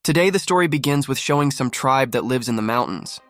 Today, the story begins with showing some tribe that lives in the mountains.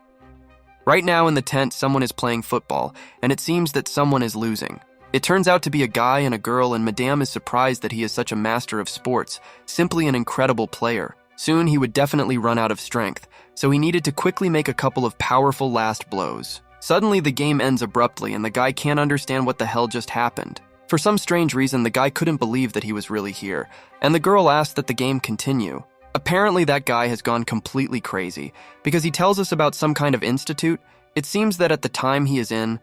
Right now in the tent, someone is playing football, and it seems that someone is losing. It turns out to be a guy and a girl, and Madame is surprised that he is such a master of sports, simply an incredible player. Soon he would definitely run out of strength, so he needed to quickly make a couple of powerful last blows. Suddenly, the game ends abruptly, and the guy can't understand what the hell just happened. For some strange reason, the guy couldn't believe that he was really here, and the girl asked that the game continue. Apparently, that guy has gone completely crazy, because he tells us about some kind of institute. It seems that at the time he is in,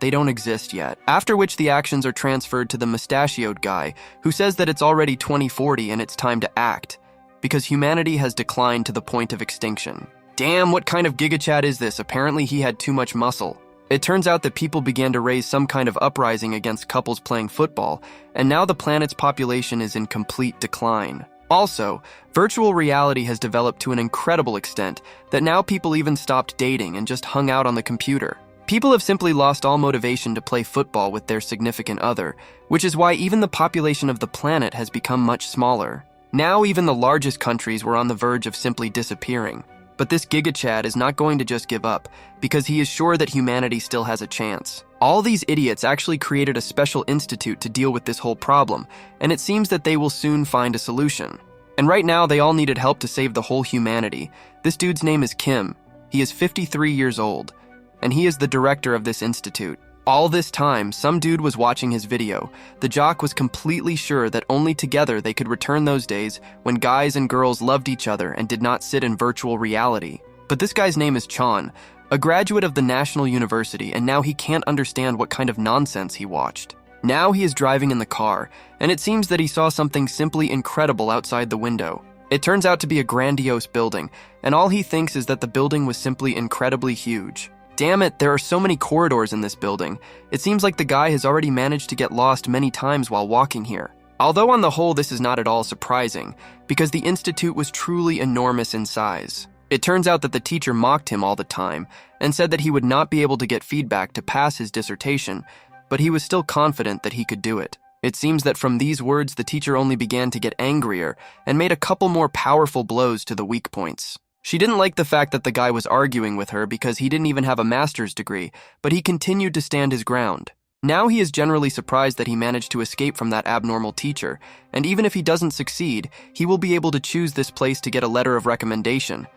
they don't exist yet. After which the actions are transferred to the mustachioed guy, who says that it's already 2040 and it's time to act, because humanity has declined to the point of extinction. Damn, what kind of gigachat is this? Apparently he had too much muscle. It turns out that people began to raise some kind of uprising against couples playing football, and now the planet's population is in complete decline. Also, virtual reality has developed to an incredible extent that now people even stopped dating and just hung out on the computer. People have simply lost all motivation to play football with their significant other, which is why even the population of the planet has become much smaller. Now even the largest countries were on the verge of simply disappearing. But this gigachad is not going to just give up, because he is sure that humanity still has a chance. All these idiots actually created a special institute to deal with this whole problem, and it seems that they will soon find a solution. And right now, they all needed help to save the whole humanity. This dude's name is Kim. He is 53 years old, and he is the director of this institute. All this time, some dude was watching his video. The jock was completely sure that only together they could return those days when guys and girls loved each other and did not sit in virtual reality. But this guy's name is Chan, a graduate of the National University, and now he can't understand what kind of nonsense he watched. Now he is driving in the car, and it seems that he saw something simply incredible outside the window. It turns out to be a grandiose building, and all he thinks is that the building was simply incredibly huge. Damn it, there are so many corridors in this building. It seems like the guy has already managed to get lost many times while walking here. Although on the whole this is not at all surprising, because the institute was truly enormous in size. It turns out that the teacher mocked him all the time, and said that he would not be able to get feedback to pass his dissertation, but he was still confident that he could do it. It seems that from these words the teacher only began to get angrier, and made a couple more powerful blows to the weak points. She didn't like the fact that the guy was arguing with her because he didn't even have a master's degree, but he continued to stand his ground. Now he is generally surprised that he managed to escape from that abnormal teacher, and even if he doesn't succeed, he will be able to choose this place to get a letter of recommendation.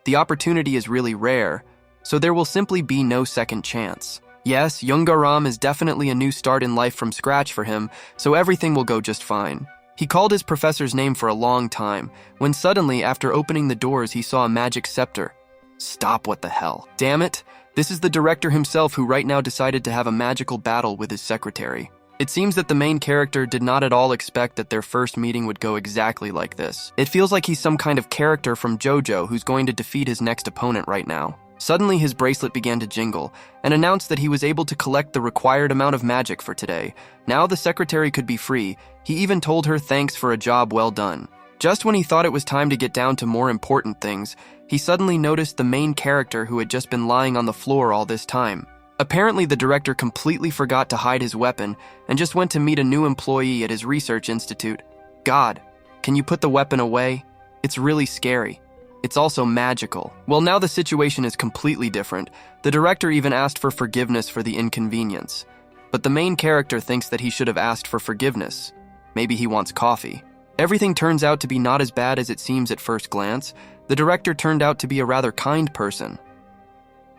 The opportunity is really rare, so there will simply be no second chance. Yes, Yoongaram is definitely a new start in life from scratch for him, so everything will go just fine. He called his professor's name for a long time, when suddenly, after opening the doors, he saw a magic scepter. Stop, what the hell? Damn it, this is the director himself who right now decided to have a magical battle with his secretary. It seems that the main character did not at all expect that their first meeting would go exactly like this. It feels like he's some kind of character from JoJo who's going to defeat his next opponent right now. Suddenly, his bracelet began to jingle, and announced that he was able to collect the required amount of magic for today. Now the secretary could be free. He even told her thanks for a job well done. Just when he thought it was time to get down to more important things, he suddenly noticed the main character who had just been lying on the floor all this time. Apparently, the director completely forgot to hide his weapon, and just went to meet a new employee at his research institute. God, can you put the weapon away? It's really scary. It's also magical. Well, now the situation is completely different. The director even asked for forgiveness for the inconvenience. But the main character thinks that he should have asked for forgiveness. Maybe he wants coffee. Everything turns out to be not as bad as it seems at first glance. The director turned out to be a rather kind person.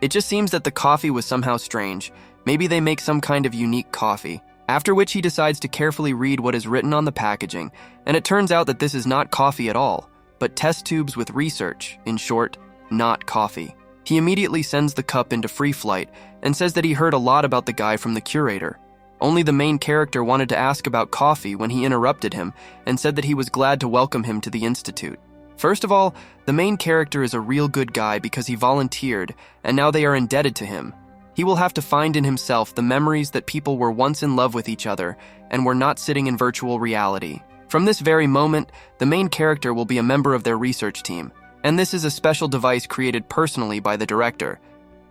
It just seems that the coffee was somehow strange. Maybe they make some kind of unique coffee. After which he decides to carefully read what is written on the packaging, and it turns out that this is not coffee at all, but test tubes with research, in short, not coffee. He immediately sends the cup into free flight and says that he heard a lot about the guy from the curator. Only the main character wanted to ask about coffee when he interrupted him and said that he was glad to welcome him to the institute. First of all, the main character is a real good guy because he volunteered, and now they are indebted to him. He will have to find in himself the memories that people were once in love with each other and were not sitting in virtual reality. From this very moment, the main character will be a member of their research team, and this is a special device created personally by the director.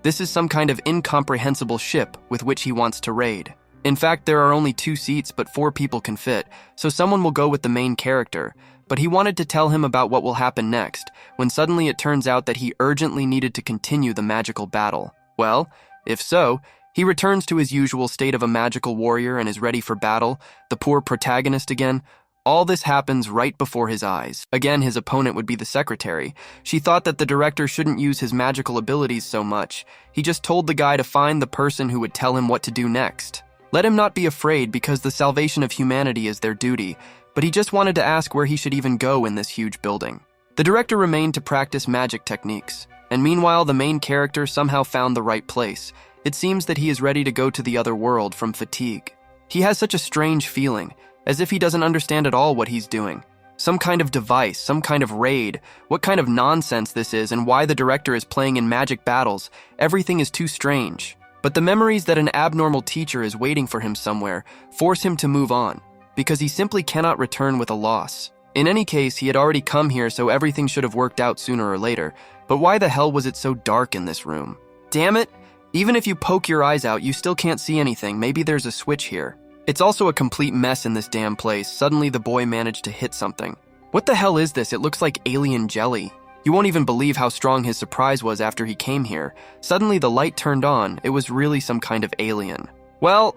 This is some kind of incomprehensible ship with which he wants to raid. In fact, there are only 2 seats, but 4 people can fit, so someone will go with the main character. but he wanted to tell him about what will happen next, when suddenly it turns out that he urgently needed to continue the magical battle. Well, if so, he returns to his usual state of a magical warrior and is ready for battle, the poor protagonist again. All this happens right before his eyes. Again, his opponent would be the secretary. She thought that the director shouldn't use his magical abilities so much. He just told the guy to find the person who would tell him what to do next. Let him not be afraid because the salvation of humanity is their duty, but he just wanted to ask where he should even go in this huge building. The director remained to practice magic techniques, and meanwhile the main character somehow found the right place. It seems that he is ready to go to the other world from fatigue. He has such a strange feeling, as if he doesn't understand at all what he's doing. Some kind of device, some kind of raid, what kind of nonsense this is and why the director is playing in magic battles. Everything is too strange. But the memories that an abnormal teacher is waiting for him somewhere force him to move on, because he simply cannot return with a loss. In any case, he had already come here, so everything should have worked out sooner or later. But why the hell was it so dark in this room? Damn it! Even if you poke your eyes out, you still can't see anything. Maybe there's a switch here. It's also a complete mess in this damn place. Suddenly the boy managed to hit something. What the hell is this? It looks like alien jelly. You won't even believe how strong his surprise was after he came here. Suddenly the light turned on. It was really some kind of alien. Well,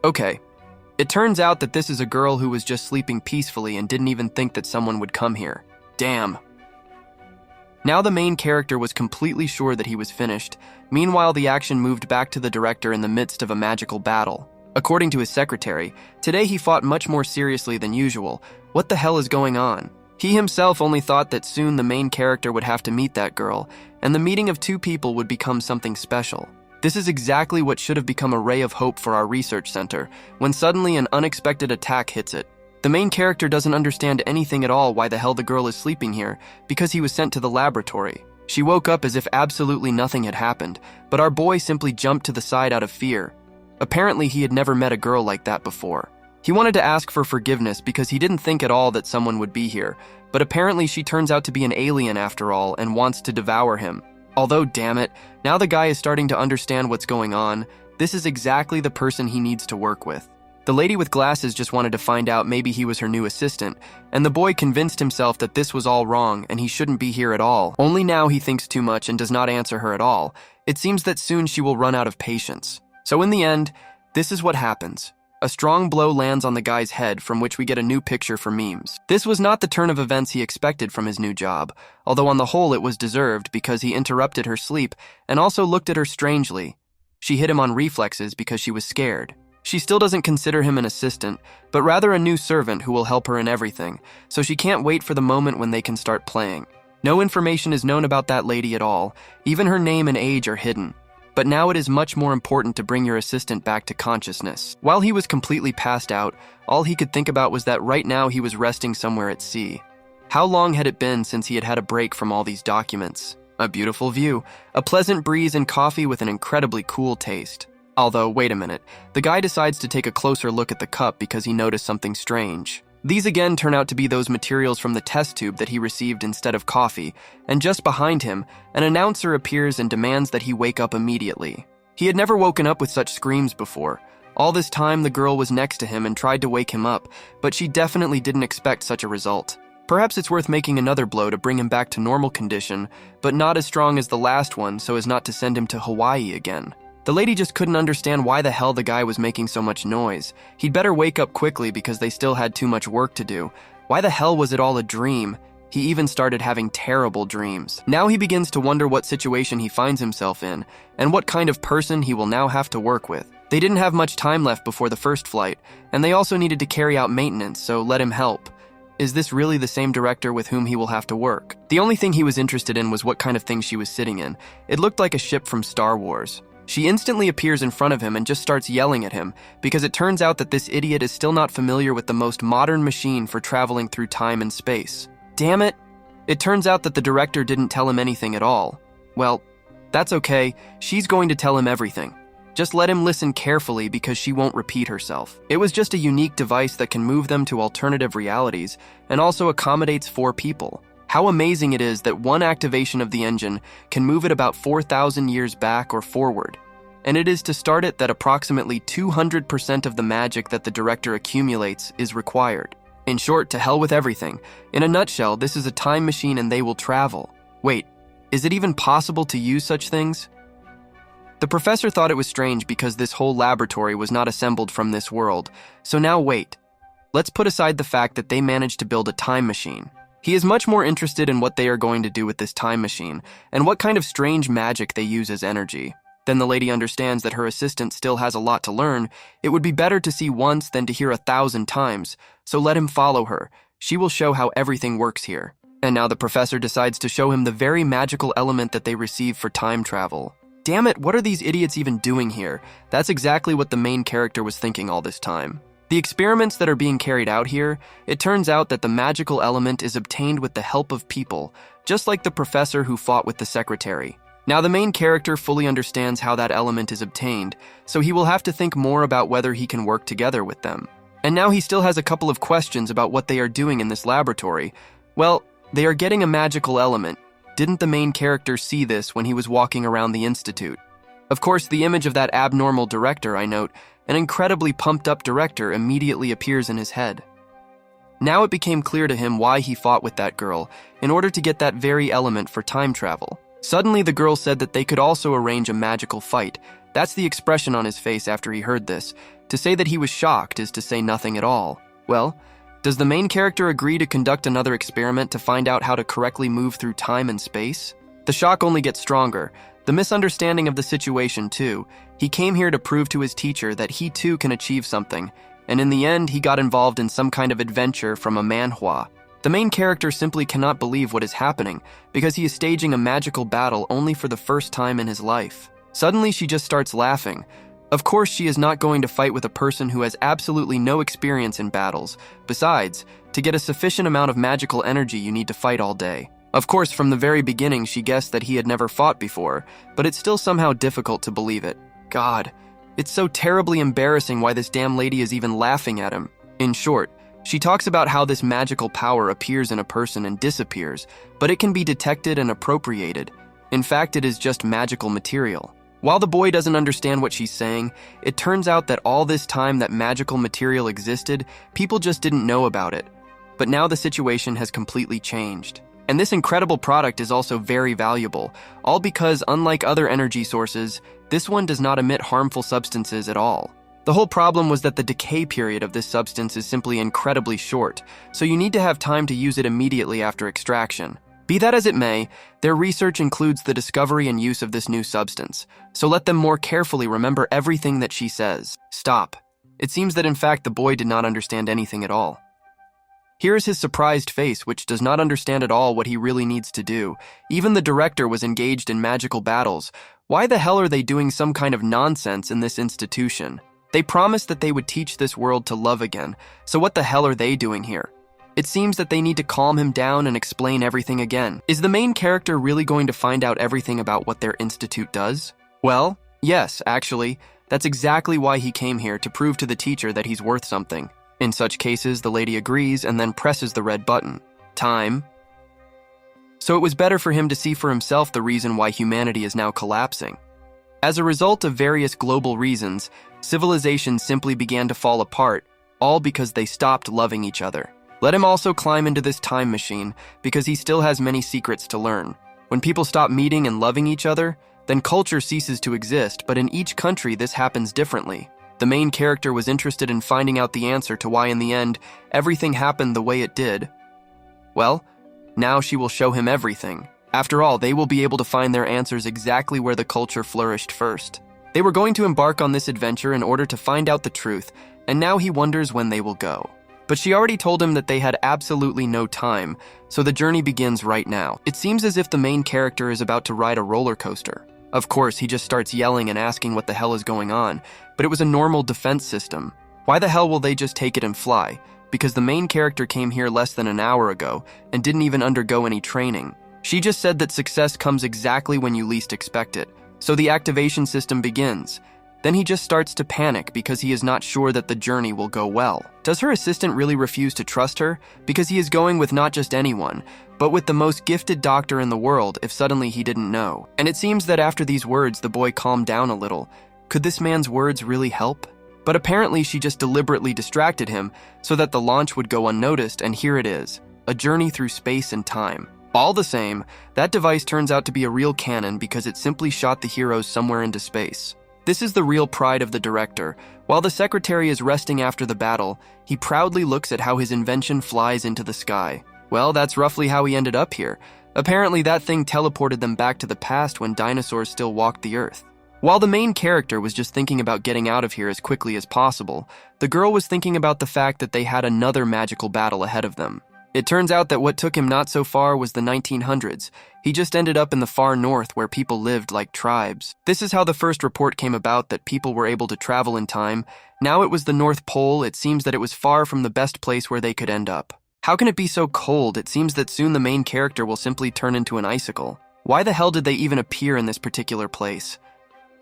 okay. It turns out that this is a girl who was just sleeping peacefully and didn't even think that someone would come here. Damn. Now the main character was completely sure that he was finished. Meanwhile, the action moved back to the director in the midst of a magical battle. According to his secretary, today he fought much more seriously than usual. What the hell is going on? He himself only thought that soon the main character would have to meet that girl, and the meeting of two people would become something special. This is exactly what should have become a ray of hope for our research center, when suddenly an unexpected attack hits it. The main character doesn't understand anything at all why the hell the girl is sleeping here, because he was sent to the laboratory. She woke up as if absolutely nothing had happened, but our boy simply jumped to the side out of fear. Apparently, he had never met a girl like that before. He wanted to ask for forgiveness because he didn't think at all that someone would be here, but apparently she turns out to be an alien after all and wants to devour him. Although, damn it, now the guy is starting to understand what's going on. This is exactly the person he needs to work with. The lady with glasses just wanted to find out maybe he was her new assistant, and the boy convinced himself that this was all wrong and he shouldn't be here at all. Only now he thinks too much and does not answer her at all. It seems that soon she will run out of patience. So in the end, this is what happens. A strong blow lands on the guy's head, from which we get a new picture for memes. This was not the turn of events he expected from his new job, although on the whole it was deserved because he interrupted her sleep and also looked at her strangely. She hit him on reflexes because she was scared. She still doesn't consider him an assistant, but rather a new servant who will help her in everything, so she can't wait for the moment when they can start playing. No information is known about that lady at all. Even her name and age are hidden. But now it is much more important to bring your assistant back to consciousness. While he was completely passed out, all he could think about was that right now he was resting somewhere at sea. How long had it been since he had had a break from all these documents? A beautiful view, a pleasant breeze, and coffee with an incredibly cool taste. Although, wait a minute, the guy decides to take a closer look at the cup because he noticed something strange. These again turn out to be those materials from the test tube that he received instead of coffee, and just behind him, an announcer appears and demands that he wake up immediately. He had never woken up with such screams before. All this time, the girl was next to him and tried to wake him up, but she definitely didn't expect such a result. Perhaps it's worth making another blow to bring him back to normal condition, but not as strong as the last one so as not to send him to Hawaii again. The lady just couldn't understand why the hell the guy was making so much noise. He'd better wake up quickly because they still had too much work to do. Why the hell was it all a dream? He even started having terrible dreams. Now he begins to wonder what situation he finds himself in, and what kind of person he will now have to work with. They didn't have much time left before the first flight, and they also needed to carry out maintenance, so let him help. Is this really the same director with whom he will have to work? The only thing he was interested in was what kind of thing she was sitting in. It looked like a ship from Star Wars. She instantly appears in front of him and just starts yelling at him, because it turns out that this idiot is still not familiar with the most modern machine for traveling through time and space. Damn it! It turns out that the director didn't tell him anything at all. Well, that's okay. She's going to tell him everything. Just let him listen carefully because she won't repeat herself. It was just a unique device that can move them to alternative realities and also accommodates 4 people. How amazing it is that one activation of the engine can move it about 4,000 years back or forward. And it is to start it that approximately 200% of the magic that the director accumulates is required. In short, to hell with everything. In a nutshell, this is a time machine and they will travel. Wait, is it even possible to use such things? The professor thought it was strange because this whole laboratory was not assembled from this world. So now wait. Let's put aside the fact that they managed to build a time machine. He is much more interested in what they are going to do with this time machine and what kind of strange magic they use as energy. Then the lady understands that her assistant still has a lot to learn. It would be better to see once than to hear 1,000 times, so let him follow her. She will show how everything works here. And now the professor decides to show him the very magical element that they receive for time travel. Damn it, what are these idiots even doing here? That's exactly what the main character was thinking all this time. The experiments that are being carried out here, it turns out that the magical element is obtained with the help of people, just like the professor who fought with the secretary. Now the main character fully understands how that element is obtained, so he will have to think more about whether he can work together with them. And now he still has a couple of questions about what they are doing in this laboratory. Well, they are getting a magical element. Didn't the main character see this when he was walking around the institute? Of course, the image of that abnormal director, I note, an incredibly pumped-up director, immediately appears in his head. Now it became clear to him why he fought with that girl, in order to get that very element for time travel. Suddenly, the girl said that they could also arrange a magical fight. That's the expression on his face after he heard this. To say that he was shocked is to say nothing at all. Well, does the main character agree to conduct another experiment to find out how to correctly move through time and space? The shock only gets stronger. The misunderstanding of the situation, too. He came here to prove to his teacher that he too can achieve something, and in the end, he got involved in some kind of adventure from a manhua. The main character simply cannot believe what is happening, because he is staging a magical battle only for the first time in his life. Suddenly, she just starts laughing. Of course, she is not going to fight with a person who has absolutely no experience in battles. Besides, to get a sufficient amount of magical energy, you need to fight all day. Of course, from the very beginning, she guessed that he had never fought before, but it's still somehow difficult to believe it. God, it's so terribly embarrassing why this damn lady is even laughing at him. In short, she talks about how this magical power appears in a person and disappears, but it can be detected and appropriated. In fact, it is just magical material. While the boy doesn't understand what she's saying, it turns out that all this time that magical material existed, people just didn't know about it. But now the situation has completely changed. And this incredible product is also very valuable, all because, unlike other energy sources, this one does not emit harmful substances at all. The whole problem was that the decay period of this substance is simply incredibly short, so you need to have time to use it immediately after extraction. Be that as it may, their research includes the discovery and use of this new substance, so let them more carefully remember everything that she says. Stop. It seems that in fact the boy did not understand anything at all. Here is his surprised face, which does not understand at all what he really needs to do. Even the director was engaged in magical battles. Why the hell are they doing some kind of nonsense in this institution? They promised that they would teach this world to love again, so what the hell are they doing here? It seems that they need to calm him down and explain everything again. Is the main character really going to find out everything about what their institute does? Well, yes, actually. That's exactly why he came here, to prove to the teacher that he's worth something. In such cases, the lady agrees and then presses the red button. Time. So it was better for him to see for himself the reason why humanity is now collapsing. As a result of various global reasons, civilizations simply began to fall apart, all because they stopped loving each other. Let him also climb into this time machine, because he still has many secrets to learn. When people stop meeting and loving each other, then culture ceases to exist, but in each country this happens differently. The main character was interested in finding out the answer to why in the end, everything happened the way it did. Well, now she will show him everything. After all, they will be able to find their answers exactly where the culture flourished first. They were going to embark on this adventure in order to find out the truth, and now he wonders when they will go. But she already told him that they had absolutely no time, so the journey begins right now. It seems as if the main character is about to ride a roller coaster. Of course, he just starts yelling and asking what the hell is going on, but it was a normal defense system. Why the hell will they just take it and fly? Because the main character came here less than an hour ago and didn't even undergo any training. She just said that success comes exactly when you least expect it, so the activation system begins. Then he just starts to panic because he is not sure that the journey will go well. Does her assistant really refuse to trust her? Because he is going with not just anyone, but with the most gifted doctor in the world if suddenly he didn't know. And it seems that after these words, the boy calmed down a little. Could this man's words really help? But apparently she just deliberately distracted him so that the launch would go unnoticed, and here it is, a journey through space and time. All the same, that device turns out to be a real cannon because it simply shot the heroes somewhere into space. This is the real pride of the director. While the secretary is resting after the battle, he proudly looks at how his invention flies into the sky. Well, that's roughly how he ended up here. Apparently that thing teleported them back to the past when dinosaurs still walked the earth. While the main character was just thinking about getting out of here as quickly as possible, the girl was thinking about the fact that they had another magical battle ahead of them. It turns out that what took him not so far was the 1900s. He just ended up in the far north where people lived like tribes. This is how the first report came about that people were able to travel in time. Now it was the North Pole. It seems that it was far from the best place where they could end up. How can it be so cold? It seems that soon the main character will simply turn into an icicle. Why the hell did they even appear in this particular place?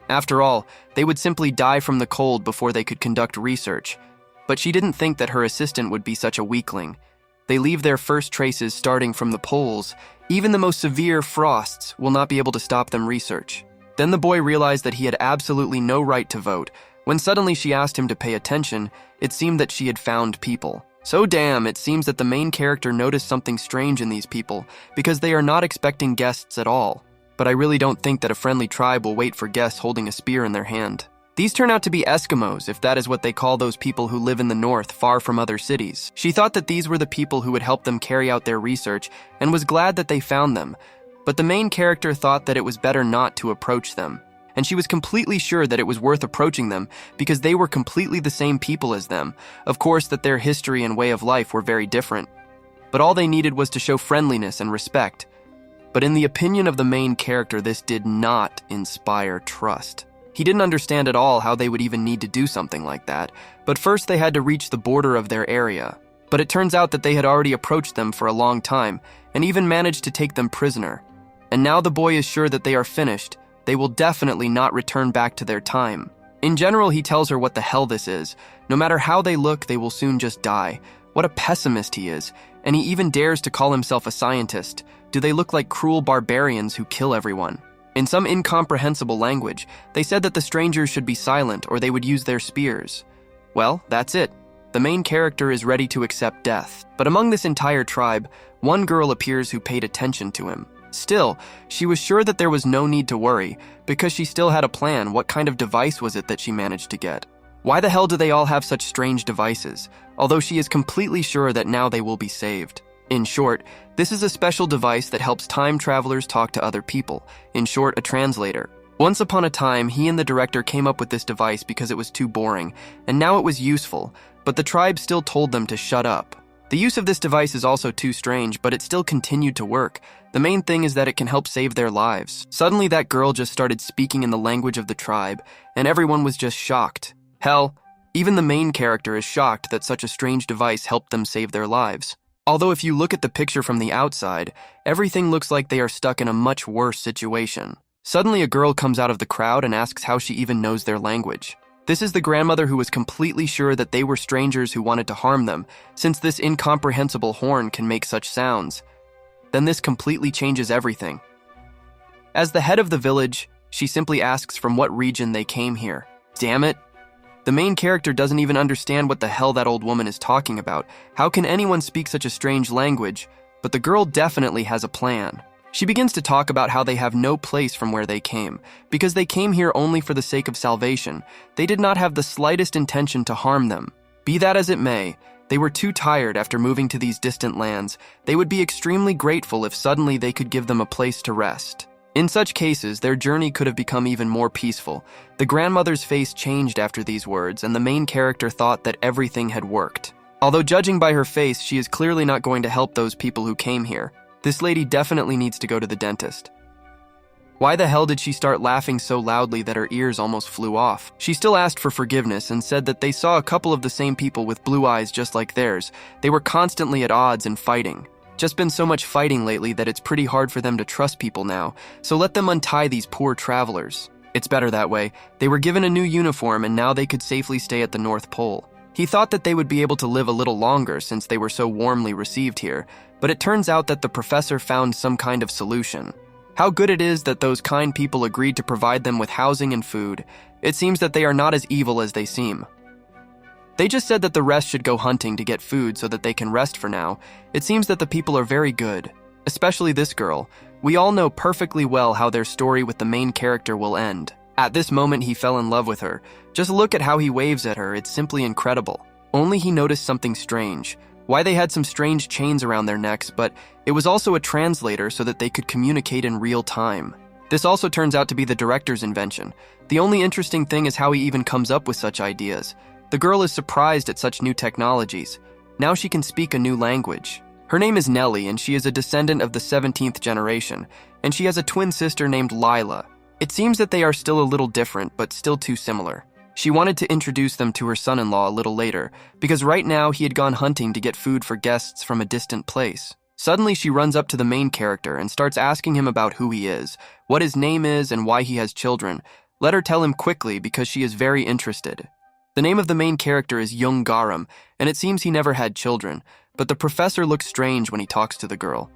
After all, they would simply die from the cold before they could conduct research. But she didn't think that her assistant would be such a weakling. They leave their first traces starting from the poles. Even the most severe frosts will not be able to stop them research. Then the boy realized that he had absolutely no right to vote. When suddenly she asked him to pay attention, it seemed that she had found people. So damn, it seems that the main character noticed something strange in these people, because they are not expecting guests at all. But I really don't think that a friendly tribe will wait for guests holding a spear in their hand. These turn out to be Eskimos, if that is what they call those people who live in the north, far from other cities. She thought that these were the people who would help them carry out their research, and was glad that they found them. But the main character thought that it was better not to approach them. And she was completely sure that it was worth approaching them, because they were completely the same people as them. Of course that their history and way of life were very different. But all they needed was to show friendliness and respect. But in the opinion of the main character, this did not inspire trust. He didn't understand at all how they would even need to do something like that, but first they had to reach the border of their area. But it turns out that they had already approached them for a long time, and even managed to take them prisoner. And now the boy is sure that they are finished. They will definitely not return back to their time. In general, he tells her what the hell this is. No matter how they look, they will soon just die. What a pessimist he is, and he even dares to call himself a scientist. Do they look like cruel barbarians who kill everyone? In some incomprehensible language, they said that the strangers should be silent or they would use their spears. Well, that's it. The main character is ready to accept death. But among this entire tribe, one girl appears who paid attention to him. Still, she was sure that there was no need to worry, because she still had a plan. What kind of device was it that she managed to get? Why the hell do they all have such strange devices? Although she is completely sure that now they will be saved. In short, this is a special device that helps time travelers talk to other people. In short, a translator. Once upon a time, he and the director came up with this device because it was too boring, and now it was useful, but the tribe still told them to shut up. The use of this device is also too strange, but it still continued to work. The main thing is that it can help save their lives. Suddenly that girl just started speaking in the language of the tribe, and everyone was just shocked. Hell, even the main character is shocked that such a strange device helped them save their lives. Although if you look at the picture from the outside, everything looks like they are stuck in a much worse situation. Suddenly a girl comes out of the crowd and asks how she even knows their language. This is the grandmother who was completely sure that they were strangers who wanted to harm them, since this incomprehensible horn can make such sounds. Then this completely changes everything. As the head of the village, she simply asks from what region they came here. Damn it! The main character doesn't even understand what the hell that old woman is talking about. How can anyone speak such a strange language? But the girl definitely has a plan. She begins to talk about how they have no place from where they came, because they came here only for the sake of salvation. They did not have the slightest intention to harm them. Be that as it may, they were too tired after moving to these distant lands. They would be extremely grateful if suddenly they could give them a place to rest. In such cases, their journey could have become even more peaceful. The grandmother's face changed after these words, and the main character thought that everything had worked. Although judging by her face, she is clearly not going to help those people who came here. This lady definitely needs to go to the dentist. Why the hell did she start laughing so loudly that her ears almost flew off? She still asked for forgiveness and said that they saw a couple of the same people with blue eyes just like theirs. They were constantly at odds and fighting. Just been so much fighting lately that it's pretty hard for them to trust people now, so let them untie these poor travelers. It's better that way. They were given a new uniform and now they could safely stay at the North Pole. He thought that they would be able to live a little longer since they were so warmly received here, but it turns out that the professor found some kind of solution. How good it is that those kind people agreed to provide them with housing and food. It seems that they are not as evil as they seem. They just said that the rest should go hunting to get food so that they can rest for now. It seems that the people are very good, especially this girl. We all know perfectly well how their story with the main character will end. At this moment, he fell in love with her. Just look at how he waves at her, it's simply incredible. Only he noticed something strange. Why they had some strange chains around their necks, but it was also a translator so that they could communicate in real time. This also turns out to be the director's invention. The only interesting thing is how he even comes up with such ideas. The girl is surprised at such new technologies. Now she can speak a new language. Her name is Nellie, and she is a descendant of the 17th generation, and she has a twin sister named Lila. It seems that they are still a little different, but still too similar. She wanted to introduce them to her son-in-law a little later, because right now he had gone hunting to get food for guests from a distant place. Suddenly she runs up to the main character and starts asking him about who he is, what his name is, and why he has children. Let her tell him quickly because she is very interested. The name of the main character is Young Garam, and it seems he never had children, but the professor looks strange when he talks to the girl.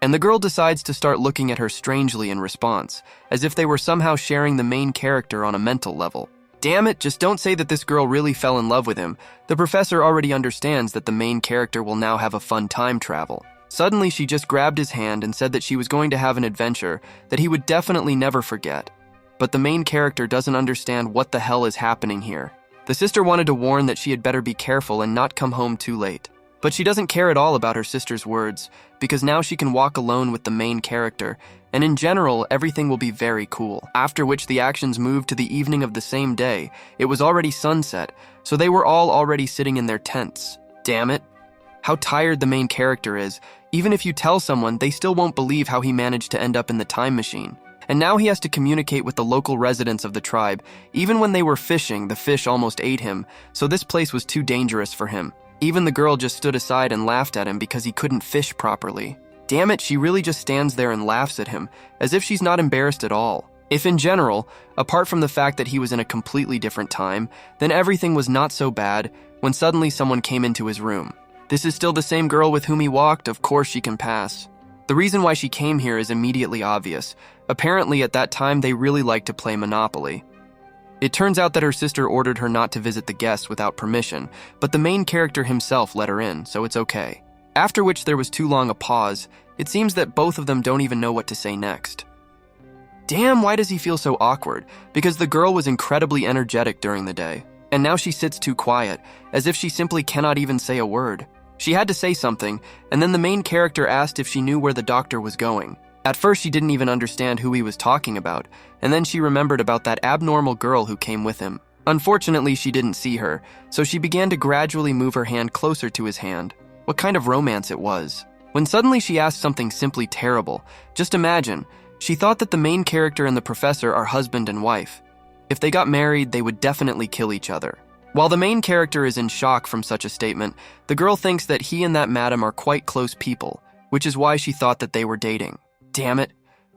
And the girl decides to start looking at her strangely in response, as if they were somehow sharing the main character on a mental level. Damn it, just don't say that this girl really fell in love with him. The professor already understands that the main character will now have a fun time travel. Suddenly, she just grabbed his hand and said that she was going to have an adventure that he would definitely never forget. But the main character doesn't understand what the hell is happening here. The sister wanted to warn that she had better be careful and not come home too late. But she doesn't care at all about her sister's words, because now she can walk alone with the main character, and in general, everything will be very cool. After which the actions moved to the evening of the same day. It was already sunset, so they were all already sitting in their tents. Damn it. How tired the main character is. Even if you tell someone, they still won't believe how he managed to end up in the time machine. And now he has to communicate with the local residents of the tribe. Even when they were fishing, the fish almost ate him, so this place was too dangerous for him. Even the girl just stood aside and laughed at him because he couldn't fish properly. Damn it, she really just stands there and laughs at him, as if she's not embarrassed at all. If in general, apart from the fact that he was in a completely different time, then everything was not so bad when suddenly someone came into his room. This is still the same girl with whom he walked, of course she can pass. The reason why she came here is immediately obvious. Apparently at that time they really liked to play Monopoly. It turns out that her sister ordered her not to visit the guests without permission, but the main character himself let her in, so it's okay. After which there was too long a pause. It seems that both of them don't even know what to say next. Damn, why does he feel so awkward? Because the girl was incredibly energetic during the day, and now she sits too quiet, as if she simply cannot even say a word. She had to say something, and then the main character asked if she knew where the doctor was going. At first, she didn't even understand who he was talking about, and then she remembered about that abnormal girl who came with him. Unfortunately, she didn't see her, so she began to gradually move her hand closer to his hand. What kind of romance it was. When suddenly she asked something simply terrible. Just imagine, she thought that the main character and the professor are husband and wife. If they got married, they would definitely kill each other. While the main character is in shock from such a statement, the girl thinks that he and that madam are quite close people, which is why she thought that they were dating. Damn it.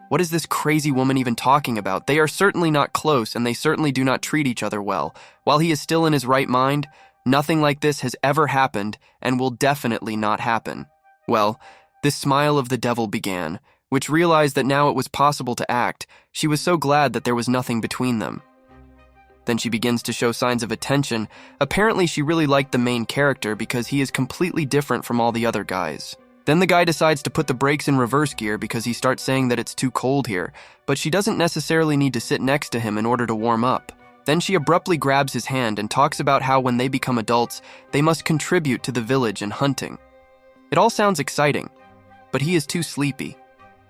What is this crazy woman even talking about? They are certainly not close, and they certainly do not treat each other well. While he is still in his right mind, nothing like this has ever happened and will definitely not happen. Well, this smile of the devil began, which realized that now it was possible to act. She was so glad that there was nothing between them. Then she begins to show signs of attention. Apparently she really liked the main character because he is completely different from all the other guys. Then the guy decides to put the brakes in reverse gear because he starts saying that it's too cold here, but she doesn't necessarily need to sit next to him in order to warm up. Then she abruptly grabs his hand and talks about how when they become adults, they must contribute to the village and hunting. It all sounds exciting, but he is too sleepy.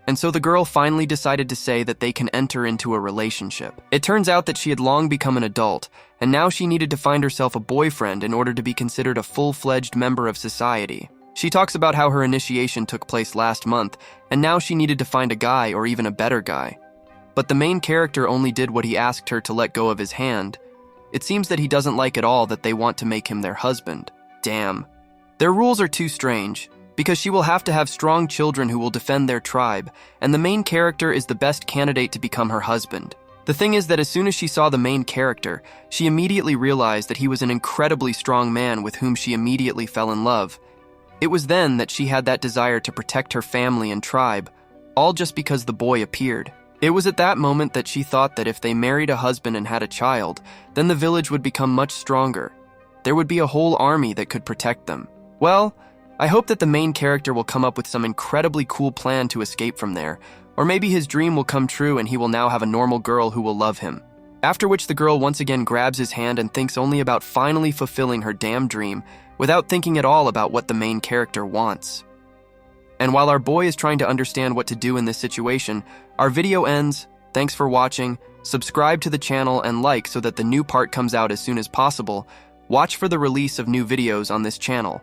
And so the girl finally decided to say that they can enter into a relationship. It turns out that she had long become an adult, and now she needed to find herself a boyfriend in order to be considered a full-fledged member of society. She talks about how her initiation took place last month, and now she needed to find a guy or even a better guy. But the main character only did what he asked her to let go of his hand. It seems that he doesn't like at all that they want to make him their husband. Damn. Their rules are too strange, because she will have to have strong children who will defend their tribe, and the main character is the best candidate to become her husband. The thing is that as soon as she saw the main character, she immediately realized that he was an incredibly strong man with whom she immediately fell in love. It was then that she had that desire to protect her family and tribe, all just because the boy appeared. It was at that moment that she thought that if they married a husband and had a child, then the village would become much stronger. There would be a whole army that could protect them. Well, I hope that the main character will come up with some incredibly cool plan to escape from there, or maybe his dream will come true and he will now have a normal girl who will love him. After which the girl once again grabs his hand and thinks only about finally fulfilling her damn dream without thinking at all about what the main character wants. And while our boy is trying to understand what to do in this situation, our video ends. Thanks for watching. Subscribe to the channel and like so that the new part comes out as soon as possible. Watch for the release of new videos on this channel.